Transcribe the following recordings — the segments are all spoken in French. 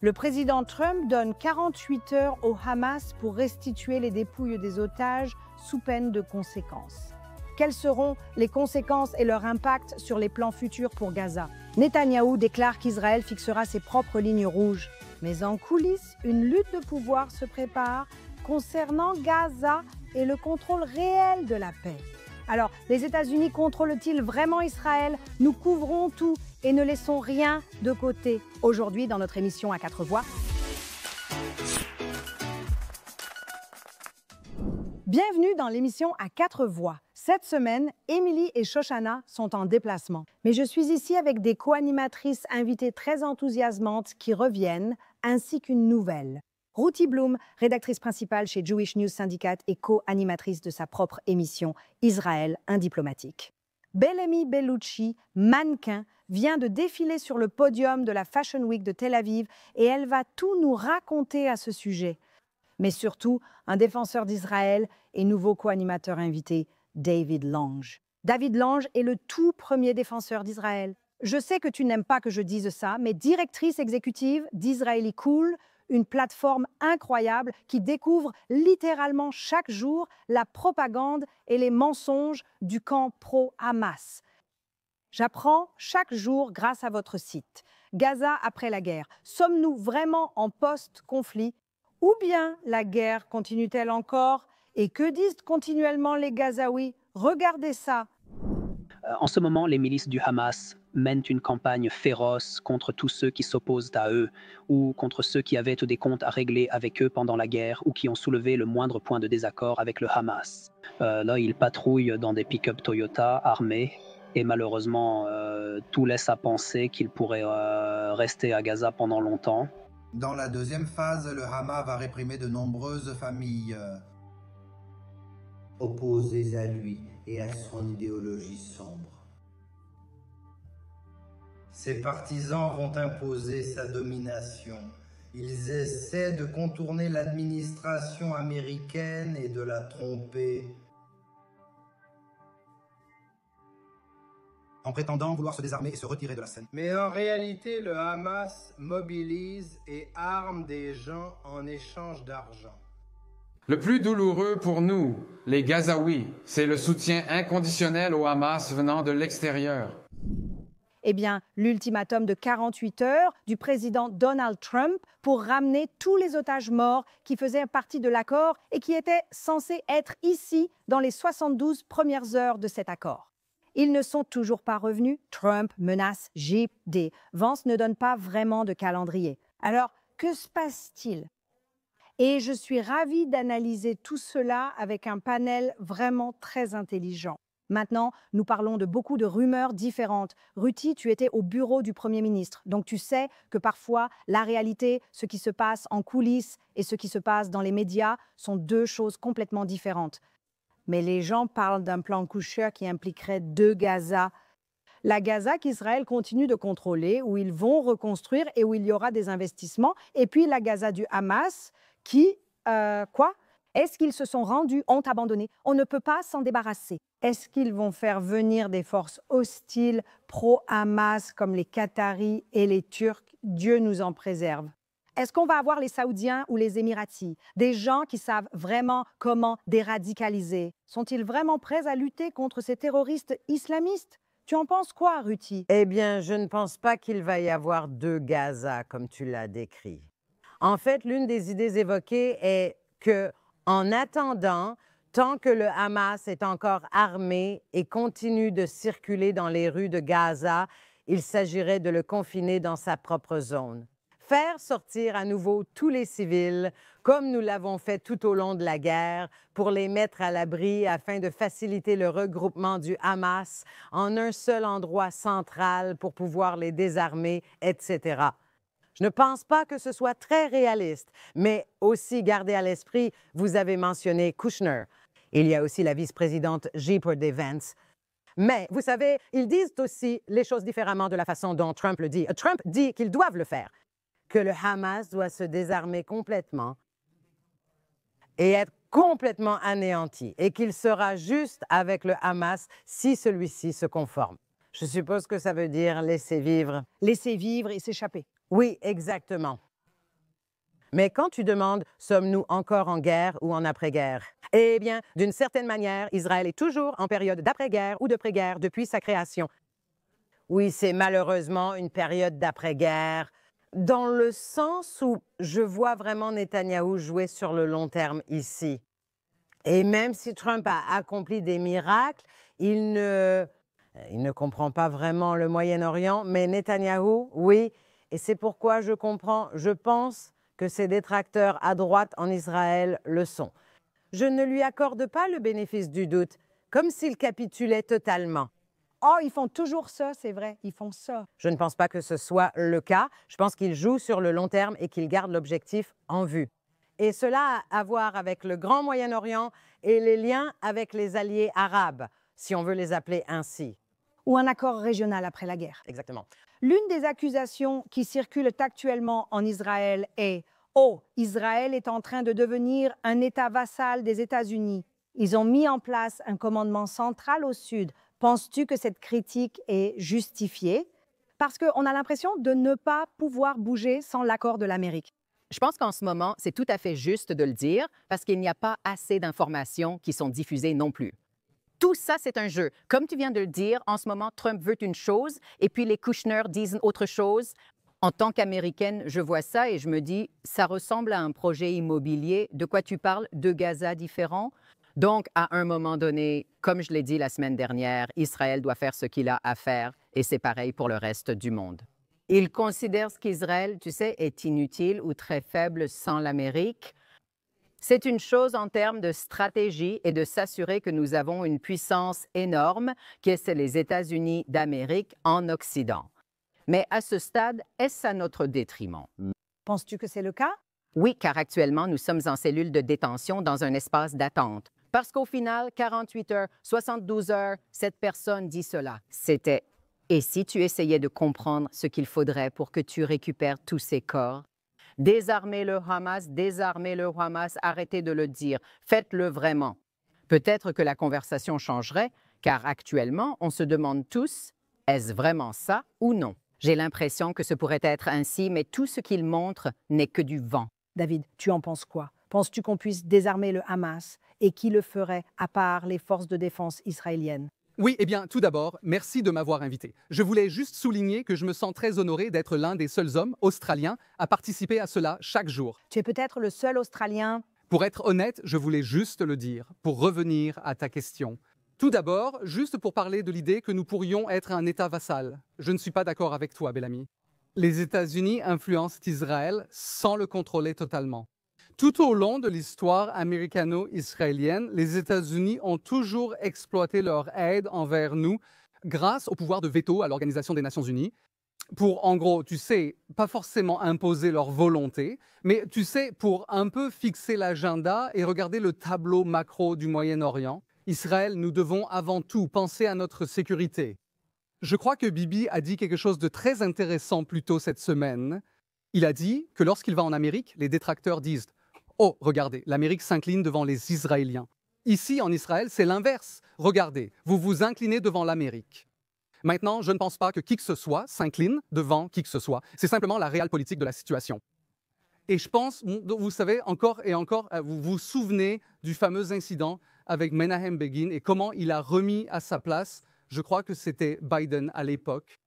Le président Trump donne 48 heures au Hamas pour restituer les dépouilles des otages sous peine de conséquences. Quelles seront les conséquences et leur impact sur les plans futurs pour Gaza? Netanyahou déclare qu'Israël fixera ses propres lignes rouges. Mais en coulisses, une lutte de pouvoir se prépare concernant Gaza et le contrôle réel de la paix. Alors, les États-Unis contrôlent-ils vraiment Israël? Nous couvrons tout et ne laissons rien de côté. Aujourd'hui, dans notre émission à 4 voix. Bienvenue dans l'émission à 4 voix. Cette semaine, Émilie et Shoshana sont en déplacement. Mais je suis ici avec des co-animatrices invitées très enthousiasmantes qui reviennent, ainsi qu'une nouvelle. Ruthie Bloom, rédactrice principale chez Jewish News Syndicate et co-animatrice de sa propre émission Israël, un diplomatique. Bellamy Bellucci, mannequin, vient de défiler sur le podium de la Fashion Week de Tel Aviv et elle va tout nous raconter à ce sujet. Mais surtout, un défenseur d'Israël et nouveau co-animateur invité, David Lange. David Lange est le tout premier défenseur d'Israël. Je sais que tu n'aimes pas que je dise ça, mais directrice exécutive d'Israeli Cool, une plateforme incroyable qui découvre littéralement chaque jour la propagande et les mensonges du camp pro-Hamas. J'apprends chaque jour grâce à votre site. Gaza après la guerre. Sommes-nous vraiment en post-conflit? Ou bien la guerre continue-t-elle encore? Et que disent continuellement les Gazaouis? Regardez ça. En ce moment, les milices du Hamas mènent une campagne féroce contre tous ceux qui s'opposent à eux ou contre ceux qui avaient des comptes à régler avec eux pendant la guerre ou qui ont soulevé le moindre point de désaccord avec le Hamas. Là, ils patrouillent dans des pick-up Toyota armés et malheureusement, tout laisse à penser qu'ils pourraient rester à Gaza pendant longtemps. Dans la deuxième phase, le Hamas va réprimer de nombreuses familles opposées à lui et à son idéologie sombre. Ses partisans vont imposer sa domination. Ils essaient de contourner l'administration américaine et de la tromper. En prétendant vouloir se désarmer et se retirer de la scène. Mais en réalité, le Hamas mobilise et arme des gens en échange d'argent. Le plus douloureux pour nous, les Gazaouis, c'est le soutien inconditionnel au Hamas venant de l'extérieur. Eh bien, l'ultimatum de 48 heures du président Donald Trump pour ramener tous les otages morts qui faisaient partie de l'accord et qui étaient censés être ici dans les 72 premières heures de cet accord. Ils ne sont toujours pas revenus. Trump menace JD. Vance ne donne pas vraiment de calendrier. Alors, que se passe-t-il? Et je suis ravie d'analyser tout cela avec un panel vraiment très intelligent. Maintenant, nous parlons de beaucoup de rumeurs différentes. Ruthie, tu étais au bureau du Premier ministre, donc tu sais que parfois, la réalité, ce qui se passe en coulisses et ce qui se passe dans les médias sont deux choses complètement différentes. Mais les gens parlent d'un plan coucheur qui impliquerait deux Gaza. La Gaza qu'Israël continue de contrôler, où ils vont reconstruire et où il y aura des investissements. Et puis la Gaza du Hamas qui, quoi? Est-ce qu'ils se sont rendus, ont abandonné? On ne peut pas s'en débarrasser. Est-ce qu'ils vont faire venir des forces hostiles pro-Hamas comme les Qataris et les Turcs? Dieu nous en préserve. Est-ce qu'on va avoir les Saoudiens ou les Émiratis? Des gens qui savent vraiment comment déradicaliser. Sont-ils vraiment prêts à lutter contre ces terroristes islamistes? Tu en penses quoi, Ruthie? Eh bien, je ne pense pas qu'il va y avoir deux Gaza, comme tu l'as décrit. En fait, l'une des idées évoquées est que, en attendant, tant que le Hamas est encore armé et continue de circuler dans les rues de Gaza, il s'agirait de le confiner dans sa propre zone. Faire sortir à nouveau tous les civils, comme nous l'avons fait tout au long de la guerre, pour les mettre à l'abri afin de faciliter le regroupement du Hamas en un seul endroit central pour pouvoir les désarmer, etc. Je ne pense pas que ce soit très réaliste, mais aussi gardez à l'esprit, vous avez mentionné Kushner. Il y a aussi la vice-présidente Jeeperdey Vance. Mais, vous savez, ils disent aussi les choses différemment de la façon dont Trump le dit. Trump dit qu'ils doivent le faire, que le Hamas doit se désarmer complètement et être complètement anéanti, et qu'il sera juste avec le Hamas si celui-ci se conforme. Je suppose que ça veut dire laisser vivre. Laisser vivre et s'échapper. Oui, exactement. Mais quand tu demandes « sommes-nous encore en guerre ou en après-guerre ?» Eh bien, d'une certaine manière, Israël est toujours en période d'après-guerre ou de pré-guerre depuis sa création. Oui, c'est malheureusement une période d'après-guerre, dans le sens où je vois vraiment Netanyahou jouer sur le long terme ici. Et même si Trump a accompli des miracles, il ne comprend pas vraiment le Moyen-Orient, mais Netanyahou, oui, et c'est pourquoi je pense que ses détracteurs à droite en Israël le sont. Je ne lui accorde pas le bénéfice du doute, comme s'il capitulait totalement. Oh, ils font toujours ça, c'est vrai, ils font ça. Je ne pense pas que ce soit le cas. Je pense qu'il joue sur le long terme et qu'il garde l'objectif en vue. Et cela a à voir avec le Grand Moyen-Orient et les liens avec les alliés arabes, si on veut les appeler ainsi. Ou un accord régional après la guerre. Exactement. L'une des accusations qui circulent actuellement en Israël est « Oh, Israël est en train de devenir un État vassal des États-Unis. Ils ont mis en place un commandement central au sud. Penses-tu que cette critique est justifiée? Parce qu'on a l'impression de ne pas pouvoir bouger sans l'accord de l'Amérique. » Je pense qu'en ce moment, c'est tout à fait juste de le dire parce qu'il n'y a pas assez d'informations qui sont diffusées non plus. Tout ça, c'est un jeu. Comme tu viens de le dire, en ce moment, Trump veut une chose et puis les Kushner disent autre chose. En tant qu'Américaine, je vois ça et je me dis, ça ressemble à un projet immobilier. De quoi tu parles? Deux Gaza différents? Donc, à un moment donné, comme je l'ai dit la semaine dernière, Israël doit faire ce qu'il a à faire et c'est pareil pour le reste du monde. Il considère qu'Israël, tu sais, est inutile ou très faible sans l'Amérique. C'est une chose en termes de stratégie et de s'assurer que nous avons une puissance énorme, qui est les États-Unis d'Amérique en Occident. Mais à ce stade, est-ce à notre détriment? Penses-tu que c'est le cas? Oui, car actuellement, nous sommes en cellule de détention dans un espace d'attente. Parce qu'au final, 48 heures, 72 heures, cette personne dit cela. C'était « Et si tu essayais de comprendre ce qu'il faudrait pour que tu récupères tous ces corps? » Désarmez le Hamas, arrêtez de le dire, faites-le vraiment. Peut-être que la conversation changerait, car actuellement, on se demande tous, est-ce vraiment ça ou non? J'ai l'impression que ce pourrait être ainsi, mais tout ce qu'il montre n'est que du vent. David, tu en penses quoi? Penses-tu qu'on puisse désarmer le Hamas et qui le ferait à part les forces de défense israéliennes? Oui, eh bien, tout d'abord, merci de m'avoir invité. Je voulais juste souligner que je me sens très honoré d'être l'un des seuls hommes australiens à participer à cela chaque jour. Tu es peut-être le seul Australien. Pour être honnête, je voulais juste le dire, pour revenir à ta question. Tout d'abord, juste pour parler de l'idée que nous pourrions être un État vassal. Je ne suis pas d'accord avec toi, Bellamy. Les États-Unis influencent Israël sans le contrôler totalement. Tout au long de l'histoire américano-israélienne, les États-Unis ont toujours exploité leur aide envers nous grâce au pouvoir de veto à l'Organisation des Nations Unies pour, en gros, tu sais, pas forcément imposer leur volonté, mais tu sais, pour un peu fixer l'agenda et regarder le tableau macro du Moyen-Orient. Israël, nous devons avant tout penser à notre sécurité. Je crois que Bibi a dit quelque chose de très intéressant plus tôt cette semaine. Il a dit que lorsqu'il va en Amérique, les détracteurs disent « Oh, regardez, l'Amérique s'incline devant les Israéliens. » Ici, en Israël, c'est l'inverse. Regardez, vous vous inclinez devant l'Amérique. Maintenant, je ne pense pas que qui que ce soit s'incline devant qui que ce soit. C'est simplement la réelle politique de la situation. Et je pense, vous savez, encore et encore, vous vous souvenez du fameux incident avec Menahem Begin et comment il a remis à sa place, je crois que c'était Biden à l'époque.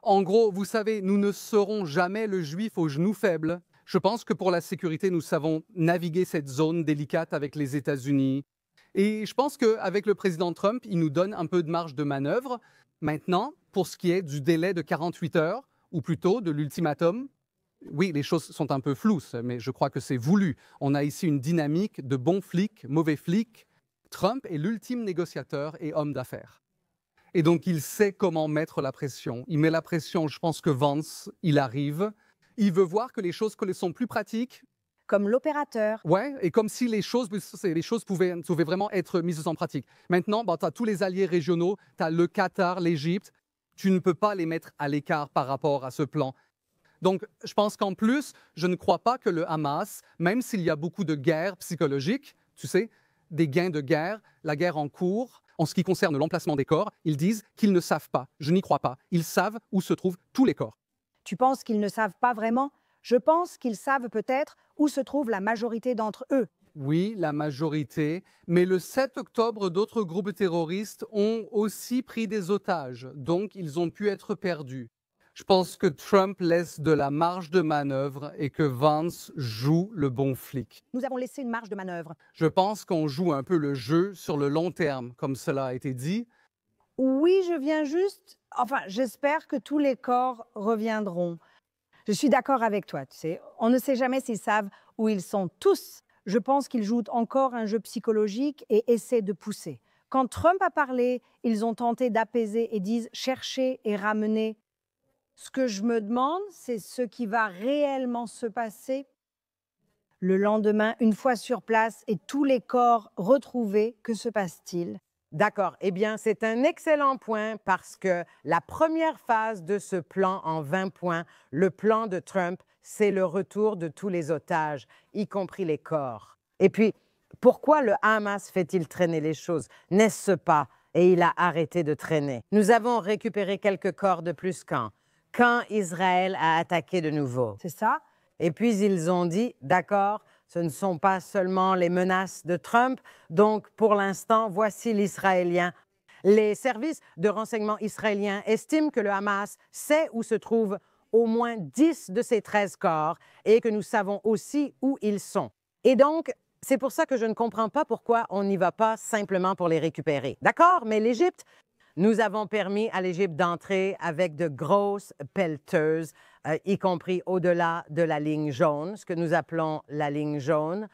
En gros, vous savez, nous ne serons jamais le juif au genou faible. Je pense que pour la sécurité, nous savons naviguer cette zone délicate avec les États-Unis. Et je pense qu'avec le président Trump, il nous donne un peu de marge de manœuvre. Maintenant, pour ce qui est du délai de 48 heures, ou plutôt de l'ultimatum, oui, les choses sont un peu floues, mais je crois que c'est voulu. On a ici une dynamique de bons flics, mauvais flics. Trump est l'ultime négociateur et homme d'affaires. Et donc, il sait comment mettre la pression. Il met la pression, je pense que Vance, il arrive. Il veut voir que les choses sont plus pratiques. Comme l'opérateur. Ouais, et comme si les choses pouvaient vraiment être mises en pratique. Maintenant, tu as tous les alliés régionaux, tu as le Qatar, l'Égypte. Tu ne peux pas les mettre à l'écart par rapport à ce plan. Donc, je pense qu'en plus, je ne crois pas que le Hamas, même s'il y a beaucoup de guerres psychologiques, tu sais, des gains de guerre, la guerre en cours, en ce qui concerne l'emplacement des corps, ils disent qu'ils ne savent pas. Je n'y crois pas. Ils savent où se trouvent tous les corps. Tu penses qu'ils ne savent pas vraiment? Je pense qu'ils savent peut-être où se trouve la majorité d'entre eux. Oui, la majorité, mais le 7 octobre, d'autres groupes terroristes ont aussi pris des otages, donc ils ont pu être perdus. Je pense que Trump laisse de la marge de manœuvre et que Vance joue le bon flic. Nous avons laissé une marge de manœuvre. Je pense qu'on joue un peu le jeu sur le long terme, comme cela a été dit. Oui, je viens juste... Enfin, j'espère que tous les corps reviendront. Je suis d'accord avec toi, tu sais. On ne sait jamais s'ils savent où ils sont tous. Je pense qu'ils jouent encore un jeu psychologique et essaient de pousser. Quand Trump a parlé, ils ont tenté d'apaiser et disent chercher et ramener. Ce que je me demande, c'est ce qui va réellement se passer le lendemain, une fois sur place et tous les corps retrouvés. Que se passe-t-il? D'accord. Eh bien, c'est un excellent point parce que la première phase de ce plan en 20 points, le plan de Trump, c'est le retour de tous les otages, y compris les corps. Et puis, pourquoi le Hamas fait-il traîner les choses? N'est-ce pas? Et il a arrêté de traîner. Nous avons récupéré quelques corps de plus quand Israël a attaqué de nouveau. C'est ça? Et puis, ils ont dit, d'accord, ce ne sont pas seulement les menaces de Trump, donc pour l'instant, voici l'Israélien. Les services de renseignement israéliens estiment que le Hamas sait où se trouvent au moins 10 de ces 13 corps et que nous savons aussi où ils sont. Et donc, c'est pour ça que je ne comprends pas pourquoi on n'y va pas simplement pour les récupérer. D'accord, mais l'Égypte, nous avons permis à l'Égypte d'entrer avec de grosses pelleteuses, y compris au-delà de la ligne jaune. Ce que nous appelons la ligne jaune,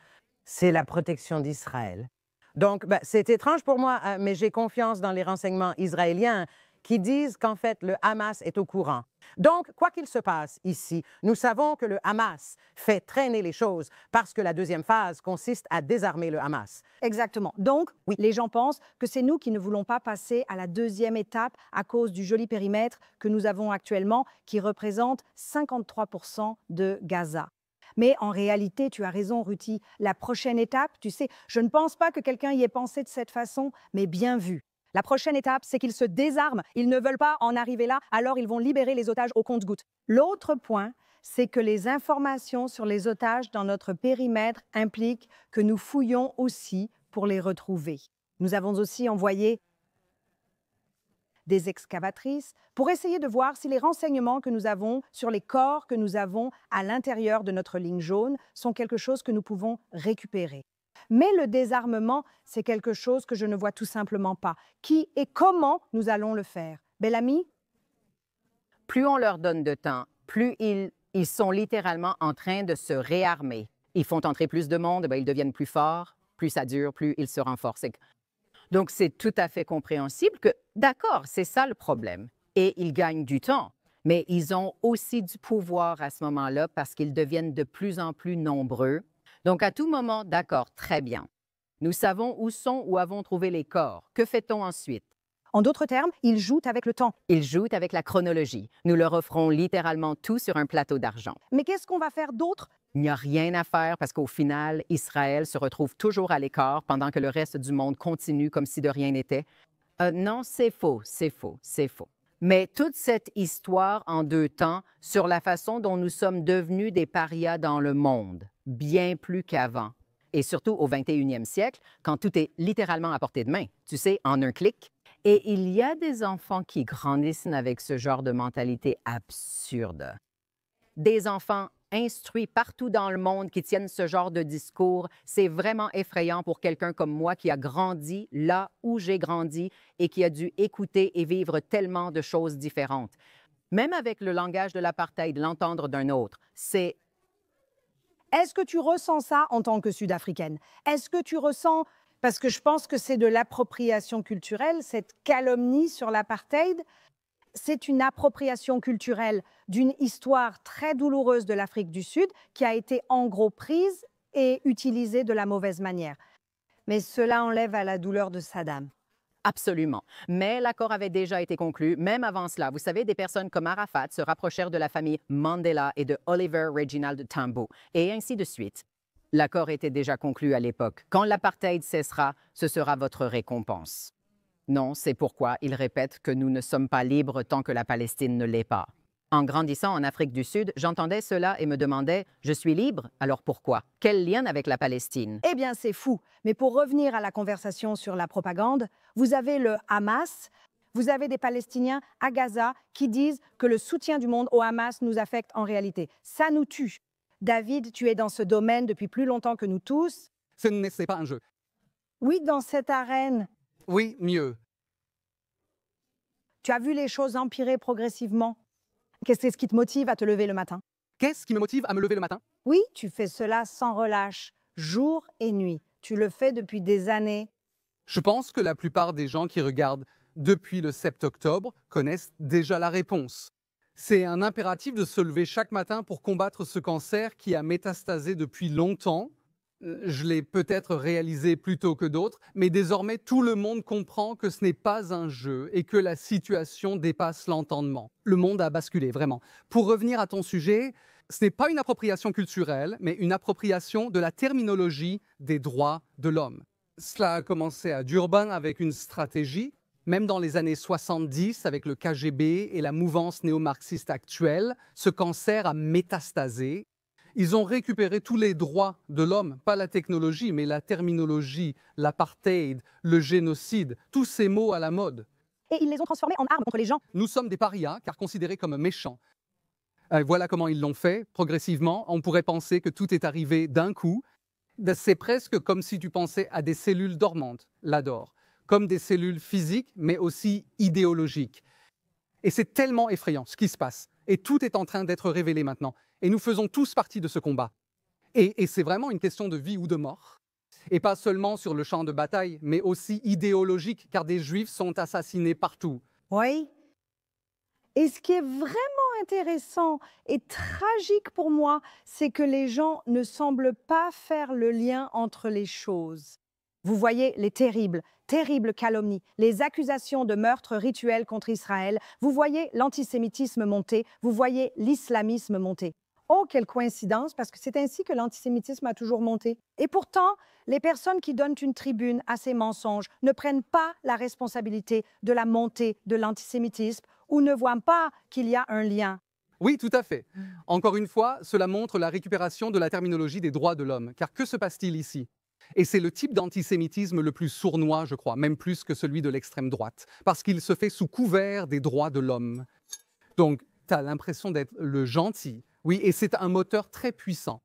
c'est la protection d'Israël. Donc, c'est étrange pour moi, mais j'ai confiance dans les renseignements israéliens qui disent qu'en fait, le Hamas est au courant. Donc, quoi qu'il se passe ici, nous savons que le Hamas fait traîner les choses parce que la deuxième phase consiste à désarmer le Hamas. Exactement. Donc, oui, les gens pensent que c'est nous qui ne voulons pas passer à la deuxième étape à cause du joli périmètre que nous avons actuellement, qui représente 53% de Gaza. Mais en réalité, tu as raison, Ruthie, la prochaine étape, tu sais, je ne pense pas que quelqu'un y ait pensé de cette façon, mais bien vu. La prochaine étape, c'est qu'ils se désarment. Ils ne veulent pas en arriver là, alors ils vont libérer les otages au compte-gouttes. L'autre point, c'est que les informations sur les otages dans notre périmètre impliquent que nous fouillons aussi pour les retrouver. Nous avons aussi envoyé des excavatrices pour essayer de voir si les renseignements que nous avons sur les corps que nous avons à l'intérieur de notre ligne jaune sont quelque chose que nous pouvons récupérer. Mais le désarmement, c'est quelque chose que je ne vois tout simplement pas. Qui et comment nous allons le faire? Bellamy? Plus on leur donne de temps, plus ils sont littéralement en train de se réarmer. Ils font entrer plus de monde, ils deviennent plus forts. Plus ça dure, plus ils se renforcent. Donc, c'est tout à fait compréhensible que, d'accord, c'est ça le problème. Et ils gagnent du temps. Mais ils ont aussi du pouvoir à ce moment-là parce qu'ils deviennent de plus en plus nombreux. Donc, à tout moment, d'accord, très bien. Nous savons où sont ou avons trouvé les corps. Que fait-on ensuite? En d'autres termes, ils jouent avec le temps. Ils jouent avec la chronologie. Nous leur offrons littéralement tout sur un plateau d'argent. Mais qu'est-ce qu'on va faire d'autre? Il n'y a rien à faire parce qu'au final, Israël se retrouve toujours à l'écart pendant que le reste du monde continue comme si de rien n'était. Non, c'est faux, c'est faux, c'est faux. Mais toute cette histoire en deux temps sur la façon dont nous sommes devenus des parias dans le monde, bien plus qu'avant. Et surtout au 21e siècle, quand tout est littéralement à portée de main, tu sais, en un clic. Et il y a des enfants qui grandissent avec ce genre de mentalité absurde. Des enfants instruits partout dans le monde qui tiennent ce genre de discours, c'est vraiment effrayant pour quelqu'un comme moi qui a grandi là où j'ai grandi et qui a dû écouter et vivre tellement de choses différentes. Même avec le langage de l'apartheid, l'entendre d'un autre, c'est... Est-ce que tu ressens ça en tant que Sud-Africaine? Est-ce que tu ressens, parce que je pense que c'est de l'appropriation culturelle, cette calomnie sur l'apartheid, c'est une appropriation culturelle d'une histoire très douloureuse de l'Afrique du Sud qui a été en gros prise et utilisée de la mauvaise manière. Mais cela enlève à la douleur de Saddam. Absolument. Mais l'accord avait déjà été conclu, même avant cela. Vous savez, des personnes comme Arafat se rapprochèrent de la famille Mandela et de Oliver Reginald Tambo, et ainsi de suite. L'accord était déjà conclu à l'époque. Quand l'apartheid cessera, ce sera votre récompense. Non, c'est pourquoi il répète que nous ne sommes pas libres tant que la Palestine ne l'est pas. En grandissant en Afrique du Sud, j'entendais cela et me demandais « Je suis libre, alors pourquoi? Quel lien avec la Palestine? » Eh bien, c'est fou. Mais pour revenir à la conversation sur la propagande, vous avez le Hamas, vous avez des Palestiniens à Gaza qui disent que le soutien du monde au Hamas nous affecte en réalité. Ça nous tue. David, tu es dans ce domaine depuis plus longtemps que nous tous. Ce n'est pas un jeu. Oui, dans cette arène, Oui, mieux. tu as vu les choses empirer progressivement. Qu'est-ce qui te motive à te lever le matin? Qu'est-ce qui me motive à me lever le matin? Oui, tu fais cela sans relâche, jour et nuit. Tu le fais depuis des années. Je pense que la plupart des gens qui regardent depuis le 7 octobre connaissent déjà la réponse. C'est un impératif de se lever chaque matin pour combattre ce cancer qui a métastasé depuis longtemps. Je l'ai peut-être réalisé plus tôt que d'autres, mais désormais tout le monde comprend que ce n'est pas un jeu et que la situation dépasse l'entendement. Le monde a basculé, vraiment. Pour revenir à ton sujet, ce n'est pas une appropriation culturelle, mais une appropriation de la terminologie des droits de l'homme. Cela a commencé à Durban avec une stratégie. Même dans les années 70, avec le KGB et la mouvance néo-marxiste actuelle, ce cancer a métastasé. Ils ont récupéré tous les droits de l'homme, pas la technologie, mais la terminologie, l'apartheid, le génocide, tous ces mots à la mode. Et ils les ont transformés en armes contre les gens. Nous sommes des parias, car considérés comme méchants. Voilà comment ils l'ont fait, progressivement. On pourrait penser que tout est arrivé d'un coup. C'est presque comme si tu pensais à des cellules dormantes, l'adore, comme des cellules physiques, mais aussi idéologiques. Et c'est tellement effrayant ce qui se passe. Et tout est en train d'être révélé maintenant. Et nous faisons tous partie de ce combat. Et c'est vraiment une question de vie ou de mort. Et pas seulement sur le champ de bataille, mais aussi idéologique, car des Juifs sont assassinés partout. Oui. Et ce qui est vraiment intéressant et tragique pour moi, c'est que les gens ne semblent pas faire le lien entre les choses. Vous voyez les terribles calomnies, les accusations de meurtre rituel contre Israël. Vous voyez l'antisémitisme monter, vous voyez l'islamisme monter. Oh, quelle coïncidence, parce que c'est ainsi que l'antisémitisme a toujours monté. Et pourtant, les personnes qui donnent une tribune à ces mensonges ne prennent pas la responsabilité de la montée de l'antisémitisme ou ne voient pas qu'il y a un lien. Oui, tout à fait. Encore une fois, cela montre la récupération de la terminologie des droits de l'homme. Car que se passe-t-il ici? Et c'est le type d'antisémitisme le plus sournois, je crois, même plus que celui de l'extrême droite, parce qu'il se fait sous couvert des droits de l'homme. Donc, tu as l'impression d'être le gentil. Oui, et c'est un moteur très puissant.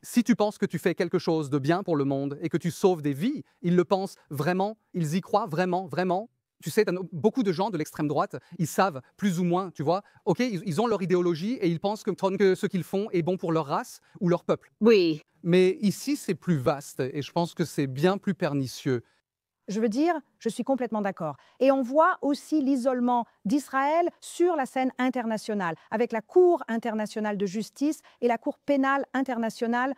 Si tu penses que tu fais quelque chose de bien pour le monde et que tu sauves des vies, ils le pensent vraiment, ils y croient vraiment, vraiment. Tu sais, beaucoup de gens de l'extrême droite, ils savent plus ou moins, tu vois, OK, ils ont leur idéologie et ils pensent que ce qu'ils font est bon pour leur race ou leur peuple. Oui. Mais ici, c'est plus vaste et je pense que c'est bien plus pernicieux. Je veux dire, je suis complètement d'accord. Et on voit aussi l'isolement d'Israël sur la scène internationale, avec la Cour internationale de justice et la Cour pénale internationale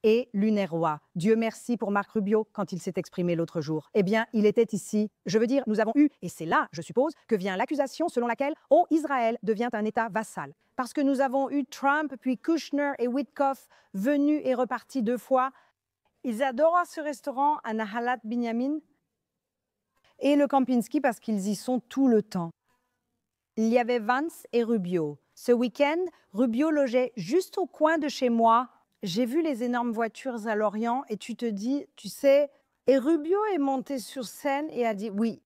et l'UNRWA. Dieu merci pour Marc Rubio quand il s'est exprimé l'autre jour. Eh bien, il était ici. Je veux dire, nous avons eu, et c'est là, je suppose, que vient l'accusation selon laquelle Israël devient un État vassal. Parce que nous avons eu Trump, puis Kushner et Witkoff venus et repartis 2 fois. Ils adorent ce restaurant à Nahalat Binyamin et le Kempinski parce qu'ils y sont tout le temps. Il y avait Vance et Rubio. Ce week-end, Rubio logeait juste au coin de chez moi. J'ai vu les énormes voitures à Lorient et tu te dis, tu sais, et Rubio est monté sur scène et a dit oui.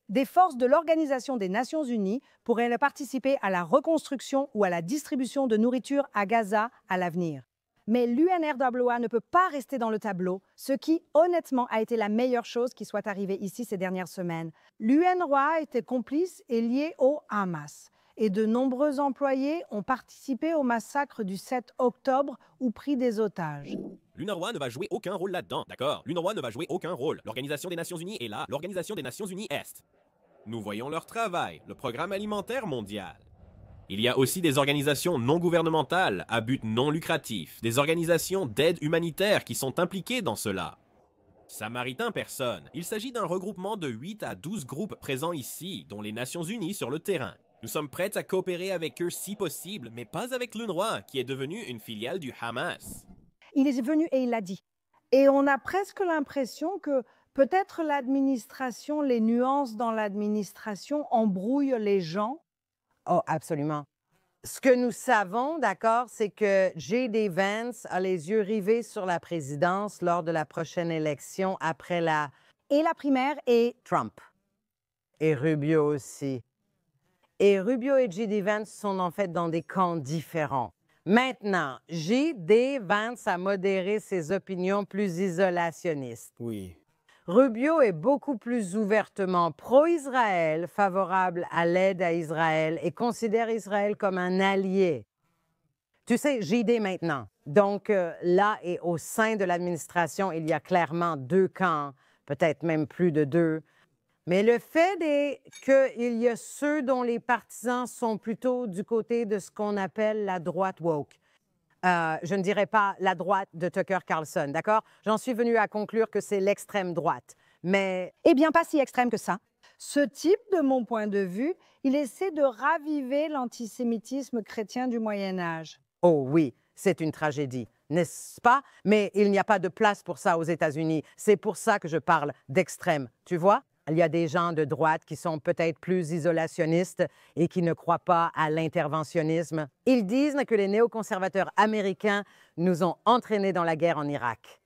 Des forces de l'Organisation des Nations Unies pourraient participer à la reconstruction ou à la distribution de nourriture à Gaza à l'avenir. Mais l'UNRWA ne peut pas rester dans le tableau, ce qui, honnêtement, a été la meilleure chose qui soit arrivée ici ces dernières semaines. L'UNRWA était complice et liée au Hamas. Et de nombreux employés ont participé au massacre du 7 octobre ou pris des otages. L'UNRWA ne va jouer aucun rôle là-dedans, d'accord? L'UNRWA ne va jouer aucun rôle. L'Organisation des Nations Unies est là, l'Organisation des Nations Unies est. Nous voyons leur travail, le Programme alimentaire mondial. Il y a aussi des organisations non gouvernementales à but non lucratif, des organisations d'aide humanitaire qui sont impliquées dans cela. Samaritains personne, il s'agit d'un regroupement de 8 à 12 groupes présents ici, dont les Nations Unies sur le terrain. Nous sommes prêts à coopérer avec eux si possible, mais pas avec l'UNRWA, qui est devenue une filiale du Hamas. Il est venu et il l'a dit. Et on a presque l'impression que peut-être l'administration, les nuances dans l'administration embrouillent les gens. Oh, absolument. Ce que nous savons, d'accord, c'est que J.D. Vance a les yeux rivés sur la présidence lors de la prochaine élection après la Et la primaire est... Trump. Et Rubio aussi. Et Rubio et J.D. Vance sont en fait dans des camps différents. Maintenant, J.D. Vance a modéré ses opinions plus isolationnistes. Oui. Rubio est beaucoup plus ouvertement pro-Israël, favorable à l'aide à Israël et considère Israël comme un allié. Tu sais, JD maintenant. Donc là et au sein de l'administration, il y a clairement deux camps, peut-être même plus de deux. Mais le fait est qu'il y a ceux dont les partisans sont plutôt du côté de ce qu'on appelle la droite woke. Je ne dirais pas la droite de Tucker Carlson, d'accord? J'en suis venue à conclure que c'est l'extrême droite, mais... Eh bien, pas si extrême que ça. Ce type, de mon point de vue, il essaie de raviver l'antisémitisme chrétien du Moyen Âge. Oh oui, c'est une tragédie, n'est-ce pas? Mais il n'y a pas de place pour ça aux États-Unis. C'est pour ça que je parle d'extrême, tu vois? Il y a des gens de droite qui sont peut-être plus isolationnistes et qui ne croient pas à l'interventionnisme. Ils disent que les néoconservateurs américains nous ont entraînés dans la guerre en Irak.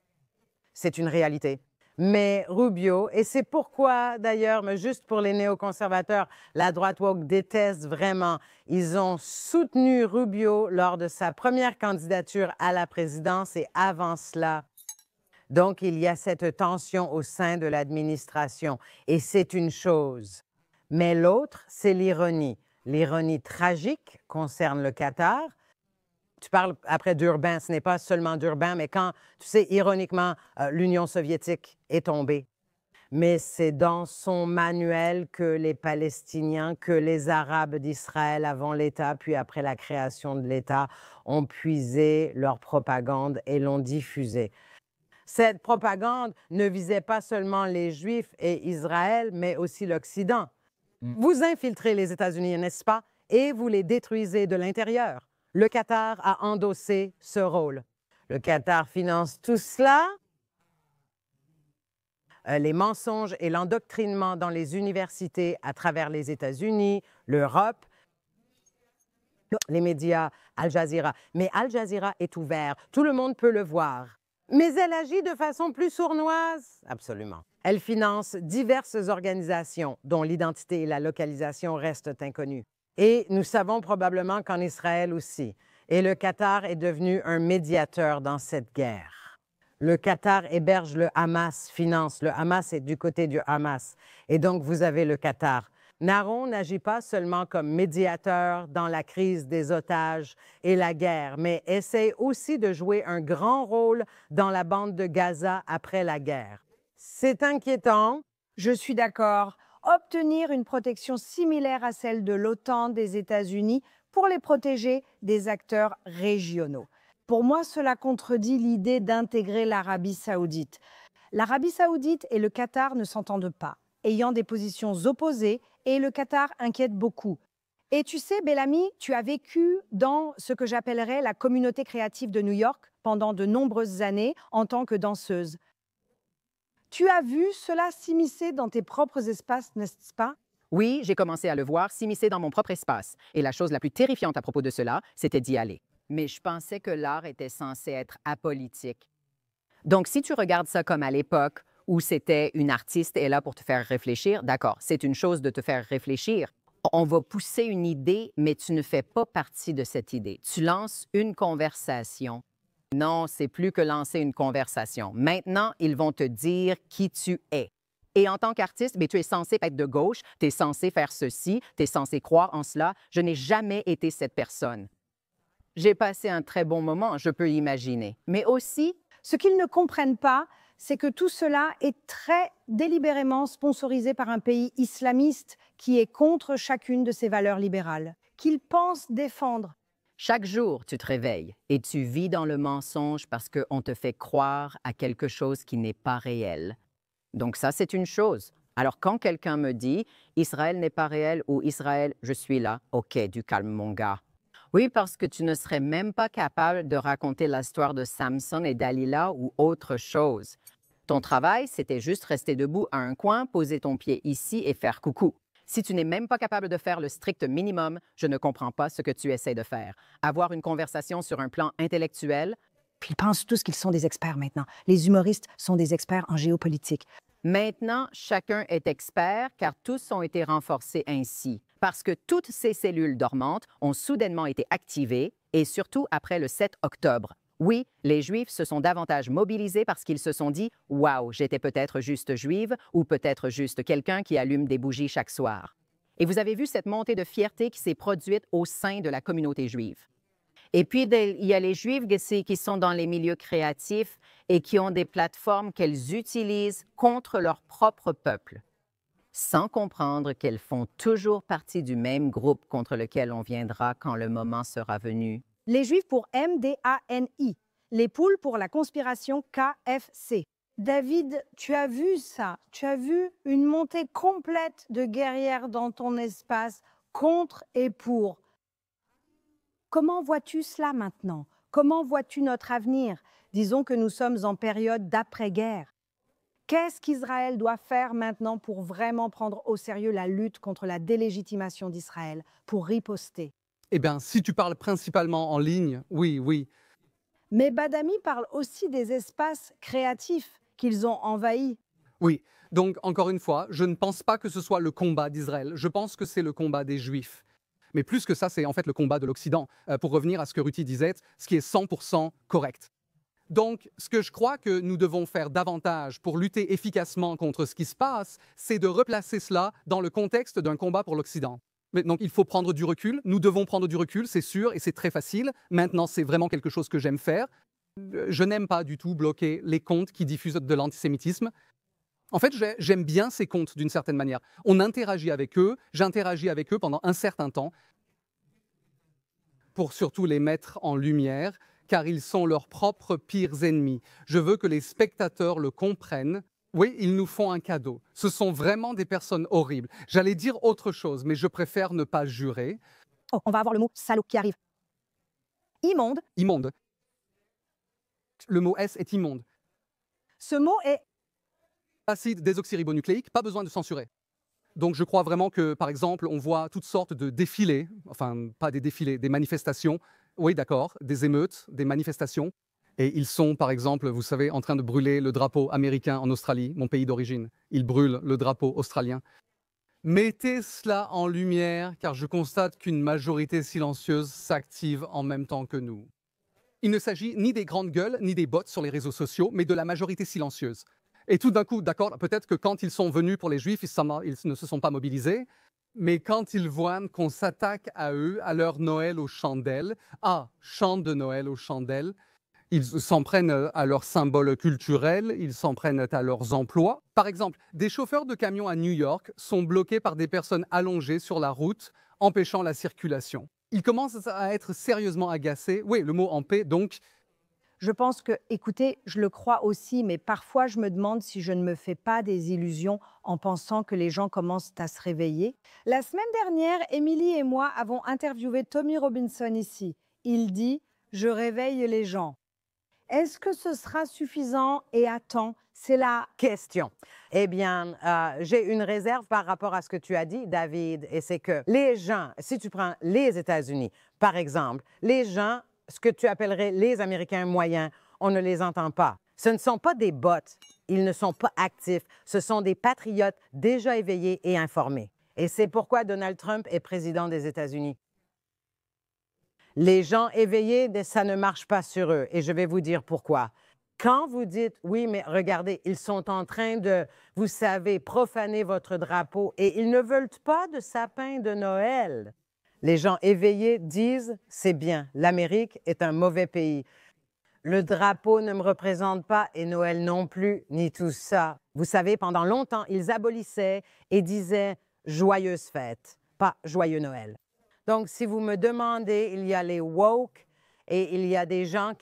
C'est une réalité. Mais Rubio, et c'est pourquoi d'ailleurs, mais juste pour les néoconservateurs, la droite woke déteste vraiment. Ils ont soutenu Rubio lors de sa première candidature à la présidence et avant cela. Donc, il y a cette tension au sein de l'administration et c'est une chose. Mais l'autre, c'est l'ironie. L'ironie tragique concerne le Qatar. Tu parles après d'Urbain, ce n'est pas seulement d'Urbain, mais quand, tu sais, ironiquement, l'Union soviétique est tombée. Mais c'est dans son manuel que les Palestiniens, que les Arabes d'Israël avant l'État, puis après la création de l'État, ont puisé leur propagande et l'ont diffusée. Cette propagande ne visait pas seulement les Juifs et Israël, mais aussi l'Occident. Vous infiltrez les États-Unis, n'est-ce pas? Et vous les détruisez de l'intérieur. Le Qatar a endossé ce rôle. Le Qatar finance tout cela. Les mensonges et l'endoctrinement dans les universités à travers les États-Unis, l'Europe, les médias, Al Jazeera. Mais Al Jazeera est ouvert, tout le monde peut le voir. Mais elle agit de façon plus sournoise. Absolument. Elle finance diverses organisations dont l'identité et la localisation restent inconnues. Et nous savons probablement qu'en Israël aussi. Et le Qatar est devenu un médiateur dans cette guerre. Le Qatar héberge le Hamas, finance. Le Hamas est du côté du Hamas. Et donc, vous avez le Qatar. Naron n'agit pas seulement comme médiateur dans la crise des otages et la guerre, mais essaie aussi de jouer un grand rôle dans la bande de Gaza après la guerre. C'est inquiétant. Je suis d'accord. Obtenir une protection similaire à celle de l'OTAN des États-Unis pour les protéger des acteurs régionaux. Pour moi, cela contredit l'idée d'intégrer l'Arabie saoudite. L'Arabie saoudite et le Qatar ne s'entendent pas, ayant des positions opposées, et le Qatar inquiète beaucoup. Et tu sais, Bellamy, tu as vécu dans ce que j'appellerais la communauté créative de New York pendant de nombreuses années en tant que danseuse. Tu as vu cela s'immiscer dans tes propres espaces, n'est-ce pas? Oui, j'ai commencé à le voir s'immiscer dans mon propre espace. Et la chose la plus terrifiante à propos de cela, c'était d'y aller. Mais je pensais que l'art était censé être apolitique. Donc, si tu regardes ça comme à l'époque, où c'était une artiste est là pour te faire réfléchir, d'accord, c'est une chose de te faire réfléchir. On va pousser une idée, mais tu ne fais pas partie de cette idée. Tu lances une conversation. Non, c'est plus que lancer une conversation. Maintenant, ils vont te dire qui tu es. Et en tant qu'artiste, tu es censé être de gauche, tu es censé faire ceci, tu es censé croire en cela. Je n'ai jamais été cette personne. J'ai passé un très bon moment, je peux imaginer. Mais aussi, ce qu'ils ne comprennent pas, c'est que tout cela est très délibérément sponsorisé par un pays islamiste qui est contre chacune de ses valeurs libérales, qu'ils pensent défendre. Chaque jour, tu te réveilles et tu vis dans le mensonge parce qu'on te fait croire à quelque chose qui n'est pas réel. Donc ça, c'est une chose. Alors quand quelqu'un me dit « Israël n'est pas réel » ou « Israël, je suis là », OK, du calme, mon gars. Oui, parce que tu ne serais même pas capable de raconter l'histoire de Samson et Dalila ou autre chose. Ton travail, c'était juste rester debout à un coin, poser ton pied ici et faire coucou. Si tu n'es même pas capable de faire le strict minimum, je ne comprends pas ce que tu essaies de faire. Avoir une conversation sur un plan intellectuel. Puis ils pensent tous qu'ils sont des experts maintenant. Les humoristes sont des experts en géopolitique. Maintenant, chacun est expert car tous ont été renforcés ainsi. Parce que toutes ces cellules dormantes ont soudainement été activées et surtout après le 7 octobre. Oui, les Juifs se sont davantage mobilisés parce qu'ils se sont dit « Wow, j'étais peut-être juste juive ou peut-être juste quelqu'un qui allume des bougies chaque soir. » Et vous avez vu cette montée de fierté qui s'est produite au sein de la communauté juive. Et puis, il y a les Juifs qui sont dans les milieux créatifs et qui ont des plateformes qu'elles utilisent contre leur propre peuple, sans comprendre qu'elles font toujours partie du même groupe contre lequel on viendra quand le moment sera venu. Les Juifs pour MDANI, les poules pour la conspiration KFC. David, tu as vu ça? Tu as vu une montée complète de guerrières dans ton espace, contre et pour. Comment vois-tu cela maintenant? Comment vois-tu notre avenir? Disons que nous sommes en période d'après-guerre. Qu'est-ce qu'Israël doit faire maintenant pour vraiment prendre au sérieux la lutte contre la délégitimation d'Israël, pour riposter? Eh bien, si tu parles principalement en ligne, oui. Mais Badami parle aussi des espaces créatifs qu'ils ont envahis. Oui, donc encore une fois, je ne pense pas que ce soit le combat d'Israël, je pense que c'est le combat des Juifs. Mais plus que ça, c'est en fait le combat de l'Occident, pour revenir à ce que Ruti disait, ce qui est 100% correct. Donc, ce que je crois que nous devons faire davantage pour lutter efficacement contre ce qui se passe, c'est de replacer cela dans le contexte d'un combat pour l'Occident. Donc, il faut prendre du recul, nous devons prendre du recul, c'est sûr, et c'est très facile. Maintenant, c'est vraiment quelque chose que j'aime faire. Je n'aime pas du tout bloquer les comptes qui diffusent de l'antisémitisme. En fait, j'aime bien ces comptes d'une certaine manière. On interagit avec eux, j'interagis avec eux pendant un certain temps pour surtout les mettre en lumière, car ils sont leurs propres pires ennemis. Je veux que les spectateurs le comprennent. Oui, ils nous font un cadeau. Ce sont vraiment des personnes horribles. J'allais dire autre chose, mais je préfère ne pas jurer. Oh, on va avoir le mot salaud qui arrive. Immonde. Immonde. Le mot S est immonde. Ce mot est acide désoxyribonucléique, pas besoin de censurer. Donc je crois vraiment que, par exemple, on voit toutes sortes de défilés, enfin pas des défilés, des manifestations, oui d'accord, des émeutes, des manifestations, et ils sont, par exemple, vous savez, en train de brûler le drapeau américain en Australie, mon pays d'origine. Ils brûlent le drapeau australien. Mettez cela en lumière, car je constate qu'une majorité silencieuse s'active en même temps que nous. Il ne s'agit ni des grandes gueules, ni des bots sur les réseaux sociaux, mais de la majorité silencieuse. Et tout d'un coup, d'accord, peut-être que quand ils sont venus pour les Juifs, ils ne se sont pas mobilisés, mais quand ils voient qu'on s'attaque à eux, à leur Noël aux chandelles, chant de Noël aux chandelles, ils s'en prennent à leurs symboles culturels, ils s'en prennent à leurs emplois. Par exemple, des chauffeurs de camions à New York sont bloqués par des personnes allongées sur la route, empêchant la circulation. Ils commencent à être sérieusement agacés. Oui, le mot en paix, donc. Je pense que, écoutez, je le crois aussi, mais parfois je me demande si je ne me fais pas des illusions en pensant que les gens commencent à se réveiller. La semaine dernière, Émilie et moi avons interviewé Tommy Robinson ici. Il dit « Je réveille les gens ». Est-ce que ce sera suffisant et à temps? C'est la question. Eh bien, j'ai une réserve par rapport à ce que tu as dit, David, et c'est que les gens, si tu prends les États-Unis, par exemple, les gens, ce que tu appellerais les Américains moyens, on ne les entend pas. Ce ne sont pas des bots, ils ne sont pas actifs, ce sont des patriotes déjà éveillés et informés. Et c'est pourquoi Donald Trump est président des États-Unis. Les gens éveillés, ça ne marche pas sur eux, et je vais vous dire pourquoi. Quand vous dites, oui, mais regardez, ils sont en train de, vous savez, profaner votre drapeau et ils ne veulent pas de sapin de Noël. Les gens éveillés disent, c'est bien, l'Amérique est un mauvais pays. Le drapeau ne me représente pas et Noël non plus, ni tout ça. Vous savez, pendant longtemps, ils abolissaient et disaient joyeuse fête, pas joyeux Noël. Donc, si vous me demandez, il y a les woke et il y a des gens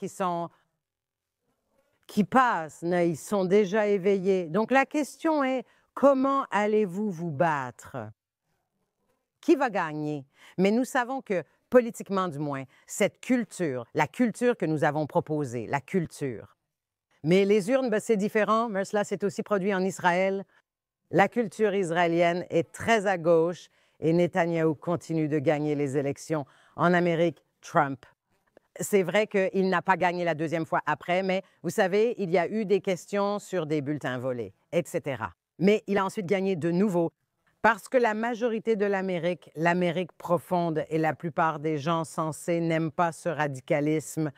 qui passent, mais ils sont déjà éveillés. Donc, la question est, comment allez-vous vous battre? Qui va gagner? Mais nous savons que, politiquement du moins, cette culture, la culture que nous avons proposée, la culture. Mais les urnes, ben, c'est différent. Mais cela, c'est aussi produit en Israël. La culture israélienne est très à gauche et Netanyahou continue de gagner les élections. En Amérique, Trump. C'est vrai qu'il n'a pas gagné la deuxième fois après, mais vous savez, il y a eu des questions sur des bulletins volés, etc. Mais il a ensuite gagné de nouveau parce que la majorité de l'Amérique profonde et la plupart des gens sensés n'aiment pas ce radicalisme.